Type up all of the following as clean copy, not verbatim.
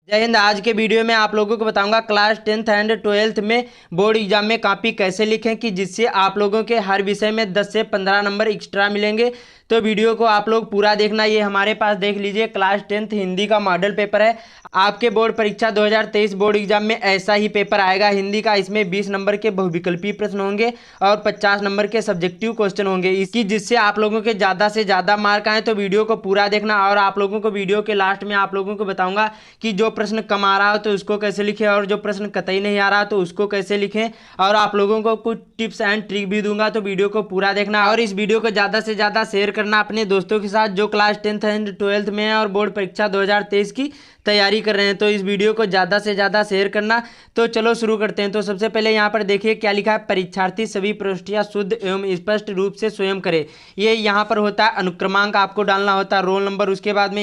जय हिंद। आज के वीडियो में आप लोगों को बताऊंगा क्लास 10th एंड 12th में बोर्ड एग्जाम में कॉपी कैसे लिखें कि जिससे आप लोगों के हर विषय में 10 से 15 नंबर एक्स्ट्रा मिलेंगे। तो वीडियो को आप लोग पूरा देखना। ये हमारे पास देख लीजिए क्लास 10th हिंदी का मॉडल पेपर है। आपके बोर्ड परीक्षा 2023 बोर्ड एग्जाम में ऐसा ही पेपर आएगा हिंदी का। इसमें 20 नंबर के बहुविकल्पीय प्रश्न होंगे और 50 नंबर के सब्जेक्टिव क्वेश्चन होंगे, इसकी जिससे आप लोगों के ज़्यादा से ज़्यादा मार्क आए। तो वीडियो को पूरा देखना। और आप लोगों को वीडियो के लास्ट में आप लोगों को बताऊंगा कि जो प्रश्न कम आ रहा हो तो उसको कैसे लिखें और जो प्रश्न कतई नहीं आ रहा तो उसको कैसे लिखें। और आप लोगों को कुछ टिप्स एंड ट्रिक भी दूंगा, तो वीडियो को पूरा देखना। और इस वीडियो को ज़्यादा से ज़्यादा शेयर करना अपने दोस्तों के साथ जो क्लास 10th एंड 12th में है और बोर्ड परीक्षा 2023 की तैयारी कर रहे हैं। तो इस वीडियो को ज़्यादा से ज़्यादा शेयर करना। तो चलो शुरू करते हैं। तो सबसे पहले यहाँ पर देखिए क्या लिखा है, परीक्षार्थी सभी प्रविष्टियाँ शुद्ध एवं स्पष्ट रूप से स्वयं करे। ये यहाँ पर होता है अनुक्रमांक आपको डालना होता है, रोल नंबर, उसके बाद में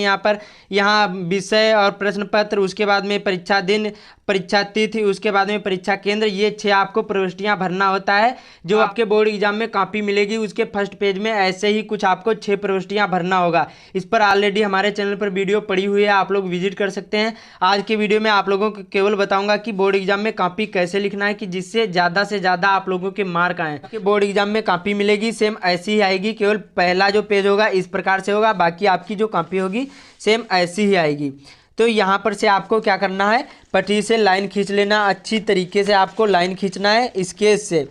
यहाँ विषय और प्रश्न पत्र, उसके बाद में परीक्षा दिन, परीक्षा तिथि, उसके बाद में परीक्षा केंद्र। ये 6 आपको प्रविष्टियां भरना होता है जो आपके बोर्ड एग्जाम में कॉपी मिलेगी। उसके फर्स्ट पेज में ऐसे ही कुछ आपको 6 प्रविष्टियां भरना होगा। इस पर ऑलरेडी हमारे चैनल पर वीडियो पड़ी हुई है, आप लोग विजिट कर सकते हैं। आज के वीडियो में आप लोगों को केवल बताऊंगा कि बोर्ड एग्जाम में कॉपी कैसे लिखना है कि जिससे ज़्यादा से ज़्यादा आप लोगों के मार्क आए। आपके बोर्ड एग्जाम में कॉपी मिलेगी सेम ऐसी ही आएगी, केवल पहला जो पेज होगा इस प्रकार से होगा, बाकी आपकी जो कॉपी होगी सेम ऐसी ही आएगी। तो यहाँ पर से आपको क्या करना है, पट्टी से लाइन खींच लेना, अच्छी तरीके से आपको लाइन खींचना है स्केच से।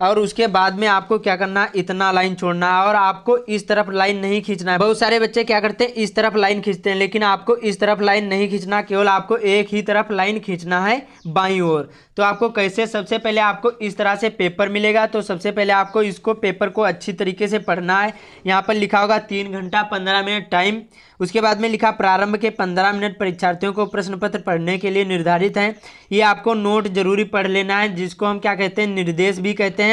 और उसके बाद में आपको क्या करना है, इतना लाइन छोड़ना है और आपको इस तरफ लाइन नहीं खींचना है। बहुत सारे बच्चे क्या करते हैं, इस तरफ लाइन खींचते हैं, लेकिन आपको इस तरफ लाइन नहीं खींचना, केवल आपको एक ही तरफ लाइन खींचना है बाईं ओर। तो आपको कैसे, सबसे पहले आपको इस तरह से पेपर मिलेगा। तो सबसे पहले आपको इसको पेपर को अच्छी तरीके से पढ़ना है। यहाँ पर लिखा होगा 3 घंटा 15 मिनट टाइम। उसके बाद में लिखा प्रारंभ के 15 मिनट परीक्षार्थियों को प्रश्न पत्र पढ़ने के लिए निर्धारित हैं। ये आपको नोट जरूरी पढ़ लेना है, जिसको हम क्या कहते हैं, निर्देश भी कहते हैं।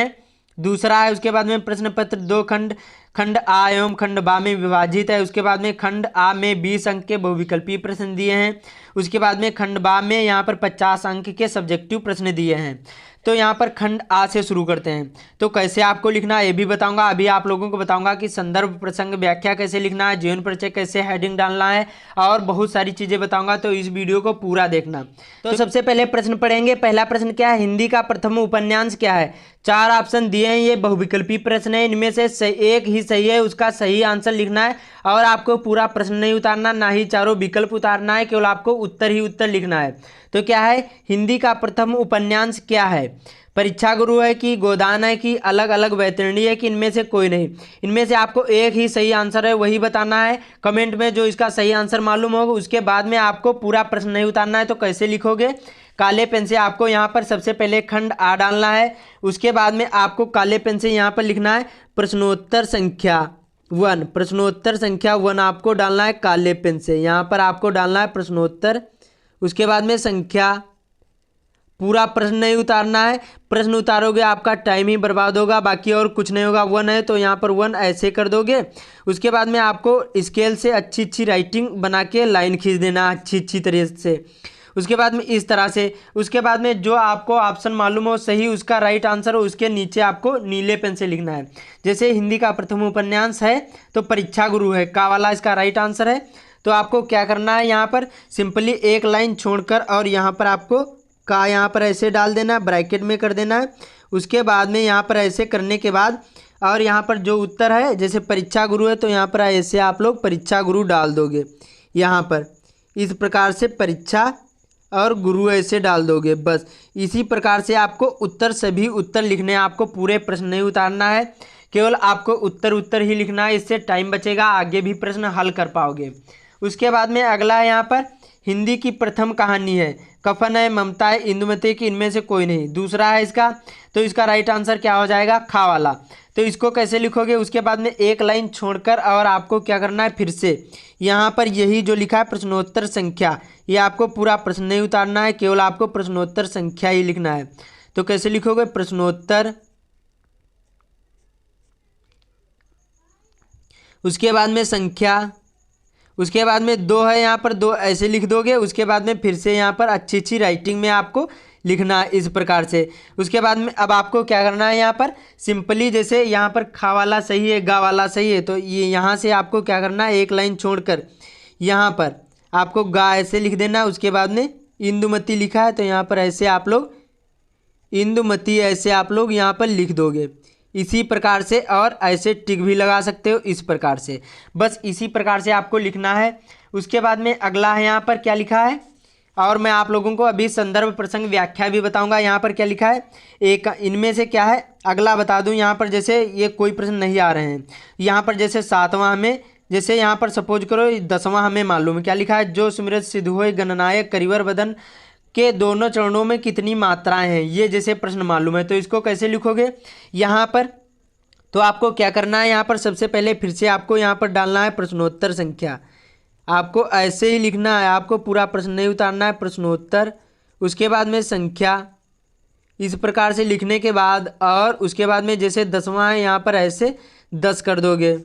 दूसरा है उसके बाद में प्रश्न पत्र 2 खंड, खंड आ एवं खंड बा में विभाजित है। उसके बाद में खंड आ में 20 अंक के बहुविकल्पीय प्रश्न दिए हैं। उसके बाद में खंड बा में यहाँ पर 50 अंक के सब्जेक्टिव प्रश्न दिए हैं। तो यहाँ पर खंड आ से शुरू करते हैं। तो कैसे आपको लिखना है ये भी बताऊंगा। अभी आप लोगों को बताऊंगा कि संदर्भ, प्रसंग, व्याख्या कैसे लिखना है, जीवन परिचय कैसे हेडिंग डालना है और बहुत सारी चीज़ें बताऊंगा। तो इस वीडियो को पूरा देखना। तो सबसे पहले प्रश्न पढ़ेंगे। पहला प्रश्न क्या है, हिंदी का प्रथम उपन्यास क्या है। 4 ऑप्शन दिए हैं, ये बहुविकल्पी प्रश्न है, इनमें से एक ही सही है, उसका सही आंसर लिखना है। और आपको पूरा प्रश्न नहीं उतारना, ना ही चारों विकल्प उतारना है, केवल आपको उत्तर ही उत्तर लिखना है। तो क्या है, हिंदी का प्रथम उपन्यास क्या है। परीक्षा गुरु है कि गोदान है कि अलग अलग वैतरणी है कि इनमें से कोई नहीं। इनमें से आपको एक ही सही आंसर है, वही बताना है कमेंट में। जो इसका सही आंसर मालूम होगा उसके बाद में आपको पूरा प्रश्न नहीं उतारना है। तो कैसे लिखोगे, काले पेन से आपको यहाँ पर सबसे पहले खंड आ डालना है। उसके बाद में आपको काले पेन से यहाँ पर लिखना है प्रश्नोत्तर संख्या 1। प्रश्नोत्तर संख्या 1 आपको डालना है काले पेन से। यहाँ पर आपको डालना है प्रश्नोत्तर, उसके बाद में संख्या। पूरा प्रश्न नहीं उतारना है, प्रश्न उतारोगे आपका टाइम ही बर्बाद होगा, बाकी और कुछ नहीं होगा। 1 है तो यहाँ पर 1 ऐसे कर दोगे। उसके बाद में आपको स्केल से अच्छी अच्छी राइटिंग बना के लाइन खींच देना अच्छी अच्छी तरीके से। उसके बाद में इस तरह से। उसके बाद में जो आपको ऑप्शन मालूम हो सही, उसका राइट आंसर हो, उसके नीचे आपको नीले पेन से लिखना है। जैसे हिंदी का प्रथम उपन्यास है तो परीक्षा गुरु है, का वाला इसका राइट आंसर है। तो आपको क्या करना है, यहाँ पर सिंपली एक लाइन छोड़कर और यहाँ पर आपको का यहाँ पर ऐसे डाल देना है, ब्रैकेट में कर देना है। उसके बाद में यहाँ पर ऐसे करने के बाद और यहाँ पर जो उत्तर है, जैसे परीक्षा गुरु है तो यहाँ पर ऐसे आप लोग परीक्षा गुरु डाल दोगे। यहाँ पर इस प्रकार से परीक्षा और गुरु ऐसे डाल दोगे। बस इसी प्रकार से आपको उत्तर, सभी उत्तर लिखने हैं। आपको पूरे प्रश्न नहीं उतारना है, केवल आपको उत्तर उत्तर ही लिखना है। इससे टाइम बचेगा, आगे भी प्रश्न हल कर पाओगे। उसके बाद में अगला है यहाँ पर हिंदी की प्रथम कहानी है, कफन है, ममता है, इंदुमती की इनमें से कोई नहीं। दूसरा है इसका, तो इसका राइट आंसर क्या हो जाएगा, खा वाला। तो इसको कैसे लिखोगे, उसके बाद में एक लाइन छोड़कर और आपको क्या करना है, फिर से यहाँ पर यही जो लिखा है प्रश्नोत्तर संख्या, ये आपको पूरा प्रश्न नहीं उतारना है, केवल आपको प्रश्नोत्तर संख्या ही लिखना है। तो कैसे लिखोगे, प्रश्नोत्तर, उसके बाद में संख्या, उसके बाद में 2 है, यहाँ पर 2 ऐसे लिख दोगे। उसके बाद में फिर से यहाँ पर अच्छी अच्छी राइटिंग में आपको लिखना है इस प्रकार से। उसके बाद में अब आपको क्या करना है, यहाँ पर सिंपली जैसे यहाँ पर खा वाला सही है, गा वाला सही है, तो ये यहाँ से आपको क्या करना है, एक लाइन छोड़कर यहाँ पर आपको गा ऐसे लिख देना। उसके बाद में इंदुमती लिखा है तो यहाँ पर ऐसे आप लोग इंदुमती ऐसे आप लोग यहाँ पर लिख दोगे इसी प्रकार से। और ऐसे टिक भी लगा सकते हो इस प्रकार से, बस इसी प्रकार से आपको लिखना है। उसके बाद में अगला है यहाँ पर क्या लिखा है, और मैं आप लोगों को अभी संदर्भ प्रसंग व्याख्या भी बताऊंगा। यहाँ पर क्या लिखा है, एक इनमें से क्या है अगला बता दूं। यहाँ पर जैसे ये कोई प्रश्न नहीं आ रहे हैं, यहाँ पर जैसे 7वां हमें, जैसे यहाँ पर सपोज करो 10वां हमें मालूम है क्या लिखा है, जो सुमिरत सिद्ध होए गणनायक करिवर बदन के दोनों चरणों में कितनी मात्राएं हैं, ये जैसे प्रश्न मालूम है तो इसको कैसे लिखोगे यहाँ पर। तो आपको क्या करना है, यहाँ पर सबसे पहले फिर से आपको यहाँ पर डालना है प्रश्नोत्तर संख्या। आपको ऐसे ही लिखना है, आपको पूरा प्रश्न नहीं उतारना है, प्रश्नोत्तर, उसके बाद में संख्या, इस प्रकार से लिखने के बाद और उसके बाद में जैसे 10वां है यहाँ पर ऐसे 10 कर दोगे।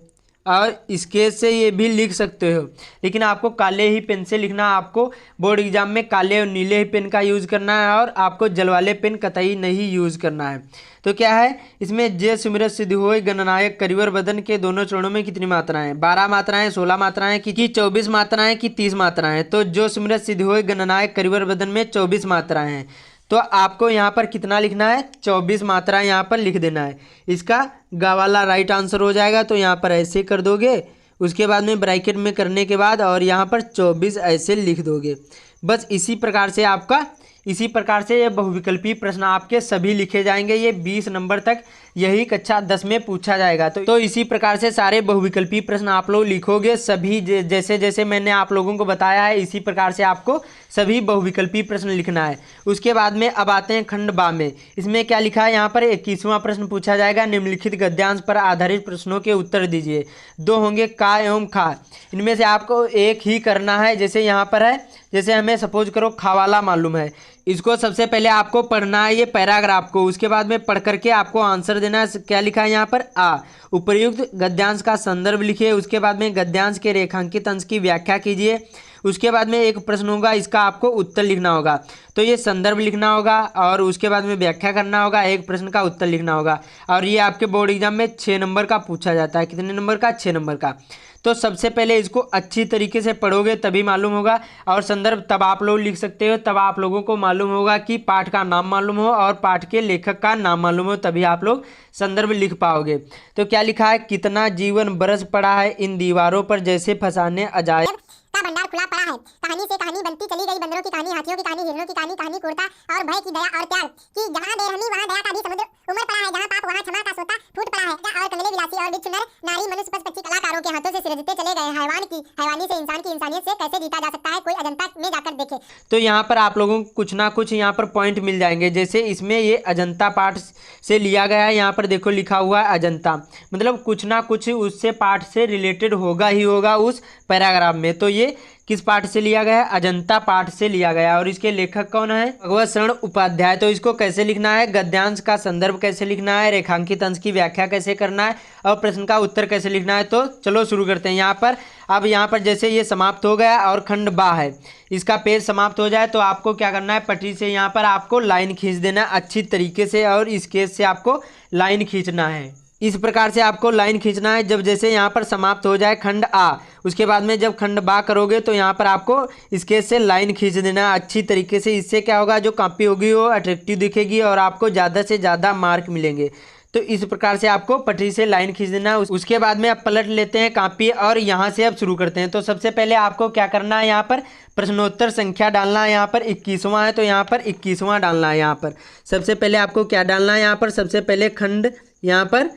और स्केच से ये भी लिख सकते हो, लेकिन आपको काले ही पेन से लिखना। आपको बोर्ड एग्जाम में काले और नीले ही पेन का यूज़ करना है और आपको जल वाले पेन कतई नहीं यूज़ करना है। तो क्या है इसमें, जे सुमिरत सिद्ध होए गणनायक करिवर बदन के दोनों चरणों में कितनी मात्राएं, 12 मात्राएं, 16 मात्राएं कि 24 मात्राएं कि 30 मात्राएं। तो जो सुमिरत सिद्ध होए गणनायक करिवर बदन में 24 मात्राएं हैं, तो आपको यहाँ पर कितना लिखना है, 24 मात्रा यहाँ पर लिख देना है। इसका गा वाला राइट आंसर हो जाएगा। तो यहाँ पर ऐसे कर दोगे, उसके बाद में ब्रैकेट में करने के बाद और यहाँ पर 24 ऐसे लिख दोगे। बस इसी प्रकार से आपका, इसी प्रकार से ये बहुविकल्पी प्रश्न आपके सभी लिखे जाएंगे। ये 20 नंबर तक यही कक्षा 10 में पूछा जाएगा। तो इसी प्रकार से सारे बहुविकल्पी प्रश्न आप लोग लिखोगे सभी, जैसे जैसे मैंने आप लोगों को बताया है इसी प्रकार से आपको सभी बहुविकल्पी प्रश्न लिखना है। उसके बाद में अब आते हैं खंड बा में। इसमें क्या लिखा है, यहाँ पर 21वां प्रश्न पूछा जाएगा। निम्नलिखित गद्यांश पर आधारित प्रश्नों के उत्तर दीजिए। 2 होंगे का एवं खा, इनमें से आपको एक ही करना है। जैसे यहाँ पर है, जैसे हमें सपोज करो खावाला मालूम है, इसको सबसे पहले आपको पढ़ना है ये पैराग्राफ को। उसके बाद में पढ़ करके आपको आंसर देना है। क्या लिखा है यहाँ पर, आ उपर्युक्त गद्यांश का संदर्भ लिखिए। उसके बाद में गद्यांश के रेखांकित अंश की व्याख्या कीजिए। उसके बाद में एक प्रश्न होगा, इसका आपको उत्तर लिखना होगा। तो ये संदर्भ लिखना होगा और उसके बाद में व्याख्या करना होगा, एक प्रश्न का उत्तर लिखना होगा। और ये आपके बोर्ड एग्जाम में 6 नंबर का पूछा जाता है। कितने नंबर का, 6 नंबर का। तो सबसे पहले इसको अच्छी तरीके से पढ़ोगे तभी मालूम होगा। और संदर्भ तब आप लोग लिख सकते हो, तब आप लोगों को मालूम होगा कि पाठ का नाम मालूम हो और पाठ के लेखक का नाम मालूम हो, तभी आप लोग संदर्भ लिख पाओगे। तो क्या लिखा है, कितना जीवन बरस पड़ा है इन दीवारों पर जैसे फसाने अजायब का भंडार खुला पड़ा है। कहानी से कहानी बनती चली गई, बंदरों की कहानी, हाथियों की कहानी, हिरणों की कहानी, कहानी क्रूरता और भय की, दया और प्यार की। जहाँ बेरहमी वहाँ दया का भी समुद्र उमड़ पड़ा है। जहाँ पाप वहाँ क्षमा का सोता फूट पड़ा है। और कंगले विलासी और बिच्छू नर नारी मनुष्य पशु पक्षी कलाकारों के हाथों से सृजते चले गए। हैवान की हैवानी से इंसान की इंसानियत से कैसे जीता जा सकता है, कोई अजंता में जाकर देखे। तो यहाँ पर आप लोगों को कुछ ना कुछ यहाँ पर पॉइंट मिल जाएंगे। जैसे इसमें ये अजंता पाठ से लिया गया है, यहाँ पर देखो लिखा हुआ है अजंता, मतलब कुछ ना कुछ उससे पाठ से रिलेटेड होगा ही होगा उस पैराग्राफ में। तो ये किस पाठ से लिया गया है, अजंता पाठ से लिया गया। और इसके लेखक कौन है, भगवत शरण उपाध्याय। तो इसको कैसे लिखना है, गद्यांश का संदर्भ कैसे लिखना है, रेखांकित अंश की व्याख्या कैसे करना है और प्रश्न का उत्तर कैसे लिखना है। तो चलो शुरू करते हैं। यहाँ पर अब यहाँ पर जैसे ये समाप्त हो गया और खंड बा है, इसका पेज समाप्त हो जाए तो आपको क्या करना है, पटरी से यहाँ पर आपको लाइन खींच देना अच्छी तरीके से और स्केच से आपको लाइन खींचना है। इस प्रकार से आपको लाइन खींचना है। जब जैसे यहाँ पर समाप्त हो जाए खंड आ, उसके बाद में जब खंड बा करोगे तो यहाँ पर आपको स्केच से लाइन खींच देना अच्छी तरीके से। इससे क्या होगा, जो कॉपी होगी वो अट्रैक्टिव दिखेगी और आपको ज़्यादा से ज़्यादा मार्क मिलेंगे। तो इस प्रकार से आपको पटरी से लाइन खींच देना। उसके बाद में अब पलट लेते हैं कॉपी और यहाँ से अब शुरू करते हैं। तो सबसे पहले आपको क्या करना है, यहाँ पर प्रश्नोत्तर संख्या डालना है। यहाँ पर 21वां है तो यहाँ पर 21वां डालना है। यहाँ पर सबसे पहले आपको क्या डालना है, यहाँ पर सबसे पहले खंड यहाँ पर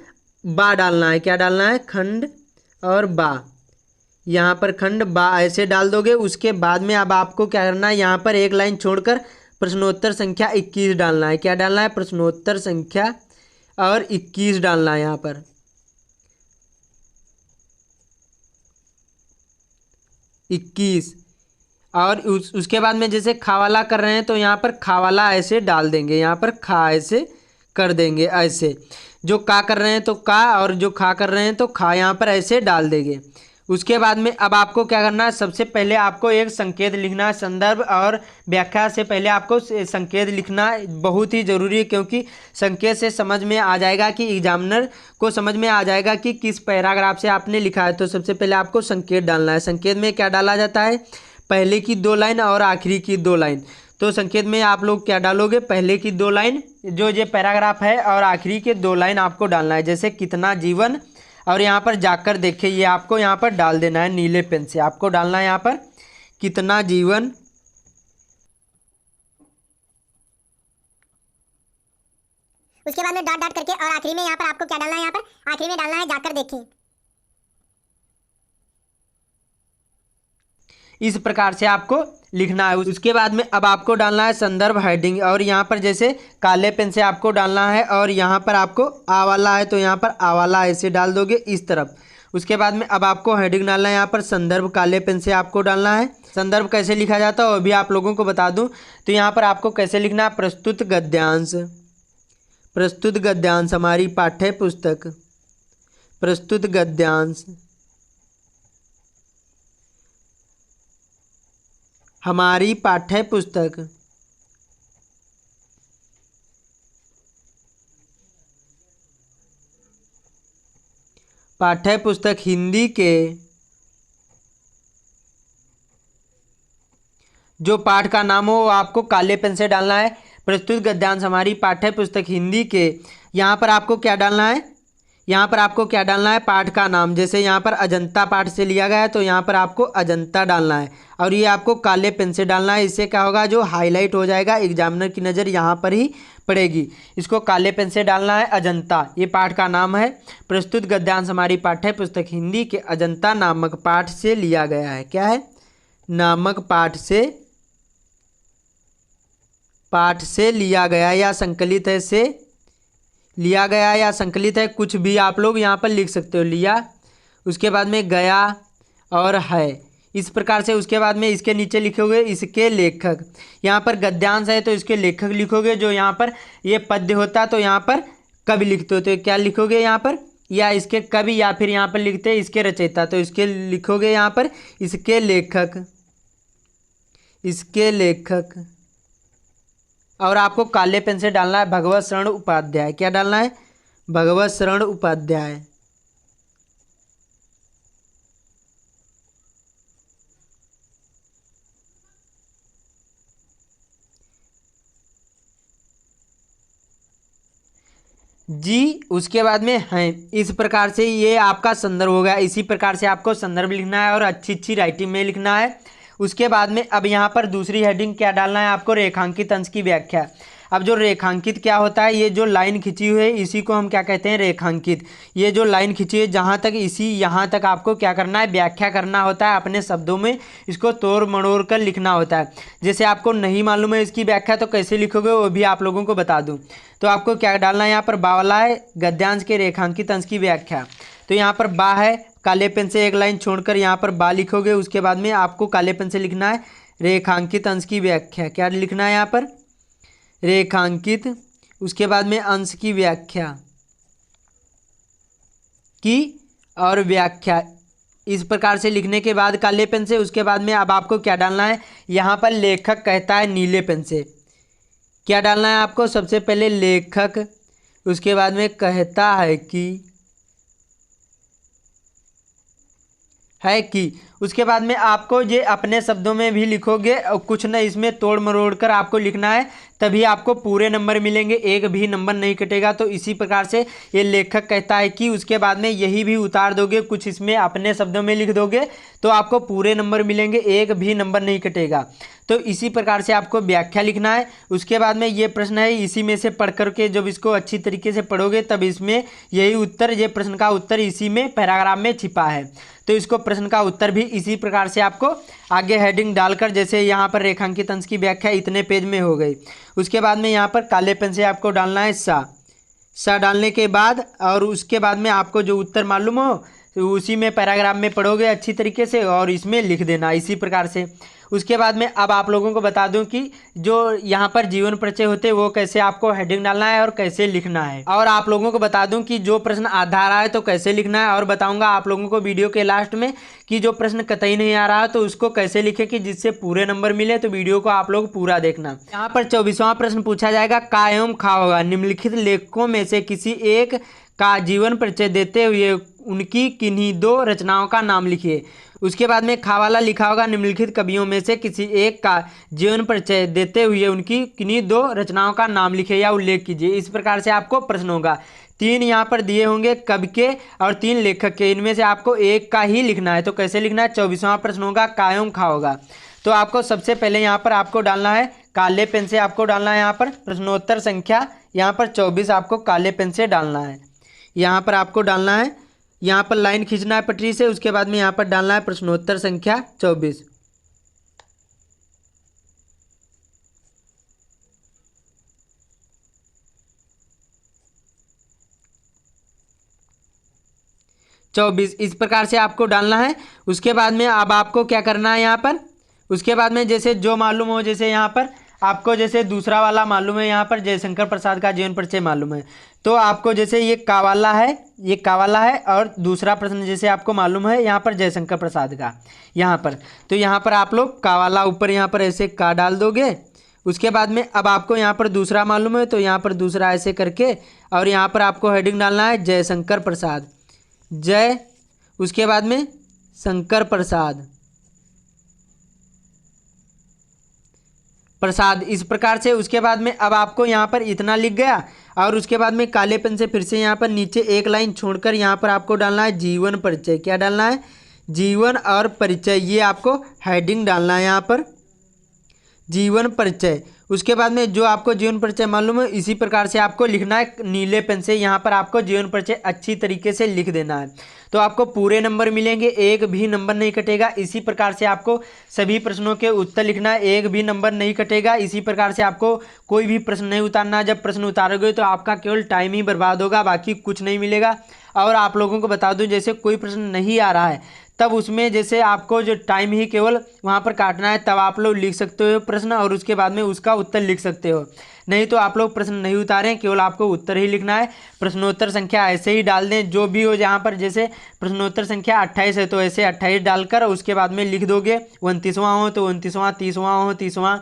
बा डालना है। क्या डालना है, खंड और बा, यहाँ पर खंड बा ऐसे डाल दोगे। उसके बाद में अब आपको क्या करना है, यहाँ पर एक लाइन छोड़कर प्रश्नोत्तर संख्या 21 डालना है। क्या डालना है, प्रश्नोत्तर संख्या और 21 डालना है। यहाँ पर 21 और उसके बाद में जैसे खावाला कर रहे हैं तो यहाँ पर खावाला ऐसे डाल देंगे। यहाँ पर खा ऐसे कर देंगे, ऐसे जो का कर रहे हैं तो का और जो खा कर रहे हैं तो खा यहाँ पर ऐसे डाल देंगे। उसके बाद में अब आपको क्या करना है, सबसे पहले आपको एक संकेत लिखना है। संदर्भ और व्याख्या से पहले आपको संकेत लिखना बहुत ही ज़रूरी है, क्योंकि संकेत से समझ में आ जाएगा कि एग्जामिनर को समझ में आ जाएगा कि किस पैराग्राफ से आपने लिखा है। तो सबसे पहले आपको संकेत डालना है। संकेत में क्या डाला जाता है, पहले की 2 लाइन और आखिरी की 2 लाइन। तो संकेत में आप लोग क्या डालोगे, पहले की 2 लाइन जो ये पैराग्राफ है और आखिरी के 2 लाइन आपको डालना है। जैसे कितना जीवन, और यहाँ पर जाकर देखिए ये आपको यहाँ पर डाल देना है, नीले पेन से आपको डालना है यहाँ पर कितना जीवन। उसके बाद में डॉट डॉट करके और आखिरी में यहाँ पर आपको क्या डालना है, यहाँ पर आखिरी में डालना है जाकर देखें। इस प्रकार से आपको लिखना है। उसके बाद में अब आपको डालना है संदर्भ हेडिंग, और यहाँ पर जैसे काले पेन से आपको डालना है, और यहाँ पर आपको आ वाला है तो यहाँ पर आ वाला ऐसे डाल दोगे इस तरफ। उसके बाद में अब आपको हेडिंग डालना है, यहाँ पर संदर्भ काले पेन से आपको डालना है। संदर्भ कैसे लिखा जाता है वो भी आप लोगों को बता दूं, तो यहाँ पर आपको कैसे लिखना है, प्रस्तुत गद्यांश। प्रस्तुत गद्यांश हमारी पाठ्य पुस्तक, प्रस्तुत गद्यांश हमारी पाठ्य पुस्तक। पाठ्य पुस्तक हिंदी के जो पाठ का नाम हो वो आपको काले पेन से डालना है। प्रस्तुत गद्यांश हमारी पाठ्य पुस्तक हिंदी के, यहाँ पर आपको क्या डालना है, यहाँ पर आपको क्या डालना है, पाठ का नाम। जैसे यहाँ पर अजंता पाठ से लिया गया है तो यहाँ पर आपको अजंता डालना है, और ये आपको काले पेन से डालना है। इससे क्या होगा, जो हाईलाइट हो जाएगा, एग्जामिनर की नज़र यहाँ पर ही पड़ेगी। इसको काले पेन से डालना है अजंता, ये पाठ का नाम है। प्रस्तुत गद्यांश हमारी पाठ्य पुस्तक हिंदी के अजंता नामक पाठ से लिया गया है। क्या है, नामक पाठ से लिया गया या संकलित है, से लिया गया या संकलित है, कुछ भी आप लोग यहाँ पर लिख सकते हो, लिया। उसके बाद में गया और है, इस प्रकार से। उसके बाद में इसके नीचे लिखोगे इसके लेखक, यहाँ पर गद्यांश है तो इसके लेखक लिखोगे। जो यहाँ पर ये पद्य होता है तो यहाँ पर कवि लिखते हो तो क्या लिखोगे यहाँ पर, या इसके कवि, या फिर यहाँ पर लिखते हैं इसके रचयिता तो इसके लिखोगे यहाँ पर इसके लेखक, इसके लेखक। और आपको काले पेन से डालना है भगवत शरण उपाध्याय। क्या डालना है, भगवत शरण उपाध्याय। जी, उसके बाद में हैं। इस प्रकार से ये आपका संदर्भ हो गया। इसी प्रकार से आपको संदर्भ लिखना है और अच्छी अच्छी राइटिंग में लिखना है। उसके बाद में अब यहाँ पर दूसरी हेडिंग क्या डालना है आपको, रेखांकित अंश की व्याख्या। अब जो रेखांकित क्या होता है, ये जो लाइन खिंची हुई है इसी को हम क्या कहते हैं, रेखांकित। ये जो लाइन खिंची है जहाँ तक, इसी यहाँ तक आपको क्या करना है, व्याख्या करना होता है अपने शब्दों में। इसको तोड़ मड़ोड़ कर लिखना होता है। जैसे आपको नहीं मालूम है इसकी व्याख्या तो कैसे लिखोगे वो भी आप लोगों को बता दूँ। तो आपको क्या डालना है, यहाँ पर बावला है गद्यांश के रेखांकित अंश की व्याख्या। तो यहाँ पर बा है, काले पेन से एक लाइन छोड़कर यहाँ पर बा लिखोगे। उसके बाद में आपको काले पेन से लिखना है रेखांकित अंश की व्याख्या। क्या लिखना है यहाँ पर, रेखांकित। उसके बाद में अंश की व्याख्या की और व्याख्या। इस प्रकार से लिखने के बाद काले पेन से, उसके बाद में अब आपको क्या डालना है, यहाँ पर लेखक कहता है नीले पेन से। क्या डालना है आपको, सबसे पहले लेखक, उसके बाद में कहता है कि उसके बाद में आपको ये अपने शब्दों में भी लिखोगे और कुछ न इसमें तोड़ मरोड़ कर आपको लिखना है, तभी आपको पूरे नंबर मिलेंगे, एक भी नंबर नहीं कटेगा। तो इसी प्रकार से ये लेखक कहता है कि, उसके बाद में यही भी उतार दोगे, कुछ इसमें अपने शब्दों में लिख दोगे तो आपको पूरे नंबर मिलेंगे, एक भी नंबर नहीं कटेगा। तो इसी प्रकार से आपको व्याख्या लिखना है। उसके बाद में ये प्रश्न है, इसी में से पढ़ करके जब इसको अच्छी तरीके से पढ़ोगे तब इसमें यही उत्तर, ये प्रश्न का उत्तर इसी में पैराग्राफ में छिपा है। तो इसको प्रश्न का उत्तर भी इसी प्रकार से आपको आगे हेडिंग डालकर, जैसे यहाँ पर रेखांकित अंश की व्याख्या इतने पेज में हो गई। उसके बाद में यहाँ पर काले पेन से आपको डालना है सा डालने के बाद, और उसके बाद में आपको जो उत्तर मालूम हो तो उसी में पैराग्राफ में पढ़ोगे अच्छी तरीके से और इसमें लिख देना इसी प्रकार से। उसके बाद में अब आप लोगों को बता दूं कि जो यहाँ पर जीवन परिचय होते हैं वो कैसे आपको हेडिंग डालना है और कैसे लिखना है। और आप लोगों को बता दूं कि जो प्रश्न आ रहा है तो कैसे लिखना है, और बताऊंगा आप लोगों को वीडियो के लास्ट में कि जो प्रश्न कतई नहीं आ रहा है तो उसको कैसे लिखे कि जिससे पूरे नंबर मिले। तो वीडियो को आप लोग पूरा देखना। यहाँ पर 24वां प्रश्न पूछा जाएगा, का एवं खा होगा। निम्नलिखित लेखकों में से किसी एक का जीवन परिचय देते हुए उनकी किन्हीं दो रचनाओं का नाम लिखिए। उसके बाद में खा वाला लिखा होगा निम्नलिखित कवियों में से किसी एक का जीवन परिचय देते हुए उनकी किन्हीं 2 रचनाओं का नाम लिखे या उल्लेख कीजिए। इस प्रकार से आपको प्रश्न होगा। 3 यहाँ पर दिए होंगे कवि के और 3 लेखक के, इनमें से आपको एक का ही लिखना है। तो कैसे लिखना है? 24वां प्रश्न होगा का एवं खा होगा। तो आपको सबसे पहले यहाँ पर आपको डालना है, काले पेन से आपको डालना है यहाँ पर प्रश्नोत्तर संख्या यहाँ पर 24 आपको काले पेन से डालना है। यहाँ पर आपको डालना है, यहाँ पर लाइन खींचना है पटरी से, उसके बाद में यहाँ पर डालना है प्रश्नोत्तर संख्या 24। इस प्रकार से आपको डालना है। उसके बाद में अब आपको क्या करना है यहाँ पर, उसके बाद में जैसे जो मालूम हो, जैसे यहाँ पर आपको जैसे दूसरा वाला मालूम है, यहाँ पर जयशंकर प्रसाद का जीवन परिचय मालूम है, तो आपको जैसे ये कावाला है, ये कावाला है, और दूसरा प्रश्न जैसे आपको मालूम है यहाँ पर जयशंकर प्रसाद का यहाँ पर, तो यहाँ पर आप लोग कावाला ऊपर यहाँ पर ऐसे का डाल दोगे। उसके बाद में अब आपको यहाँ पर दूसरा मालूम है, तो यहाँ पर दूसरा ऐसे करके, और यहाँ पर आपको हेडिंग डालना है जयशंकर प्रसाद, जय, उसके बाद में शंकर प्रसाद इस प्रकार से। उसके बाद में अब आपको यहाँ पर इतना लिख गया, और उसके बाद में काले पेन से फिर से यहाँ पर नीचे एक लाइन छोड़कर यहाँ पर आपको डालना है जीवन परिचय। क्या डालना है? जीवन और परिचय, ये आपको हेडिंग डालना है यहाँ पर जीवन परिचय। उसके बाद में जो आपको जीवन परिचय मालूम है इसी प्रकार से आपको लिखना है नीले पेन से, यहाँ पर आपको जीवन परिचय अच्छी तरीके से लिख देना है। तो आपको पूरे नंबर मिलेंगे, एक भी नंबर नहीं कटेगा। इसी प्रकार से आपको सभी प्रश्नों के उत्तर लिखना है, एक भी नंबर नहीं कटेगा। इसी प्रकार से आपको कोई भी प्रश्न नहीं उतारना। जब प्रश्न उतारोगे तो आपका केवल टाइम ही बर्बाद होगा, बाकी कुछ नहीं मिलेगा। और आप लोगों को बता दूं, जैसे कोई प्रश्न नहीं आ रहा है तब उसमें जैसे आपको जो टाइम ही केवल वहाँ पर काटना है, तब आप लोग लिख सकते हो प्रश्न और उसके बाद में उसका उत्तर लिख सकते हो। नहीं तो आप लोग प्रश्न नहीं उतारें, केवल आपको उत्तर ही लिखना है। प्रश्नोत्तर संख्या ऐसे ही डाल दें जो भी हो, जहाँ पर जैसे प्रश्नोत्तर संख्या 28 है तो ऐसे 28 डालकर उसके बाद में लिख दोगे। 29वां हो तो 29वां, 30वां हो 30वां।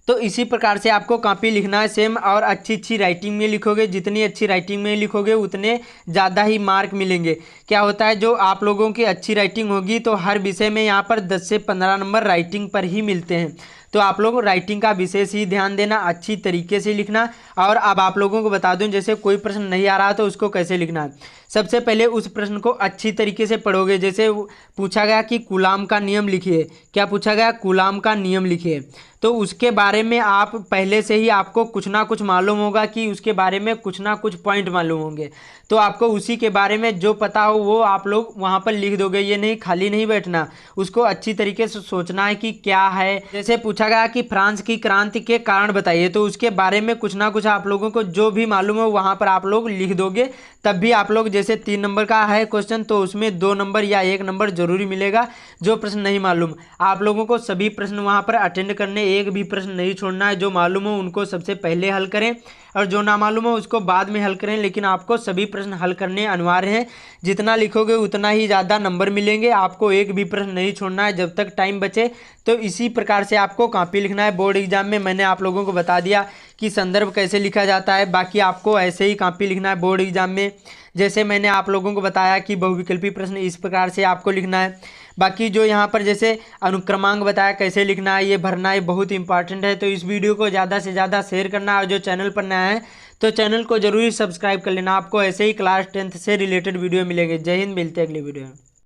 तो इसी प्रकार से आपको कॉपी लिखना है सेम, और अच्छी राइटिंग में लिखोगे। जितनी अच्छी राइटिंग में लिखोगे उतने ज़्यादा ही मार्क मिलेंगे। क्या होता है, जो आप लोगों की अच्छी राइटिंग होगी तो हर विषय में यहाँ पर 10 से 15 नंबर राइटिंग पर ही मिलते हैं। तो आप लोग राइटिंग का विशेष ही ध्यान देना, अच्छी तरीके से लिखना। और अब आप लोगों को बता दूं, जैसे कोई प्रश्न नहीं आ रहा तो उसको कैसे लिखना है। सबसे पहले उस प्रश्न को अच्छी तरीके से पढ़ोगे। जैसे पूछा गया कि कूलाम का नियम लिखिए, क्या पूछा गया? कूलाम का नियम लिखिए। तो उसके बारे में आप पहले से ही आपको कुछ ना कुछ मालूम होगा, कि उसके बारे में कुछ ना कुछ पॉइंट मालूम होंगे। तो आपको उसी के बारे में जो पता हो वो आप लोग वहाँ पर लिख दोगे। ये नहीं खाली नहीं बैठना, उसको अच्छी तरीके से सोचना है कि क्या है। जैसे पूछा गया कि फ्रांस की क्रांति के कारण बताइए, तो उसके बारे में कुछ ना कुछ आप लोगों को जो भी मालूम हो वहाँ पर आप लोग लिख दोगे। तब भी आप लोग, जैसे 3 नंबर का है क्वेश्चन तो उसमें 2 नंबर या 1 नंबर जरूरी मिलेगा। जो प्रश्न नहीं मालूम आप लोगों को सभी प्रश्न वहाँ पर अटेंड करने, एक भी प्रश्न नहीं छोड़ना है। जो मालूम हो उनको सबसे पहले हल करें, और जो ना मालूम हो उसको बाद में हल करें, लेकिन आपको सभी प्रश्न हल करने अनिवार्य हैं। जितना लिखोगे उतना ही ज़्यादा नंबर मिलेंगे। आपको एक भी प्रश्न नहीं छोड़ना है जब तक टाइम बचे। तो इसी प्रकार से आपको कॉपी लिखना है। बोर्ड एग्जाम में मैंने आप लोगों को बता दिया कि संदर्भ कैसे लिखा जाता है, बाकी आपको ऐसे ही कॉपी लिखना है बोर्ड एग्जाम में। जैसे मैंने आप लोगों को बताया कि बहुविकल्पी प्रश्न इस प्रकार से आपको लिखना है। बाकी जो यहाँ पर जैसे अनुक्रमांक बताया कैसे लिखना है, ये भरना है, बहुत इंपॉर्टेंट है। तो इस वीडियो को ज़्यादा से ज़्यादा शेयर करना है, और जो चैनल पर नया है तो चैनल को जरूर सब्सक्राइब कर लेना। आपको ऐसे ही क्लास 10th से रिलेटेड वीडियो मिलेंगे। जय हिंद, मिलते हैं अगली वीडियो में।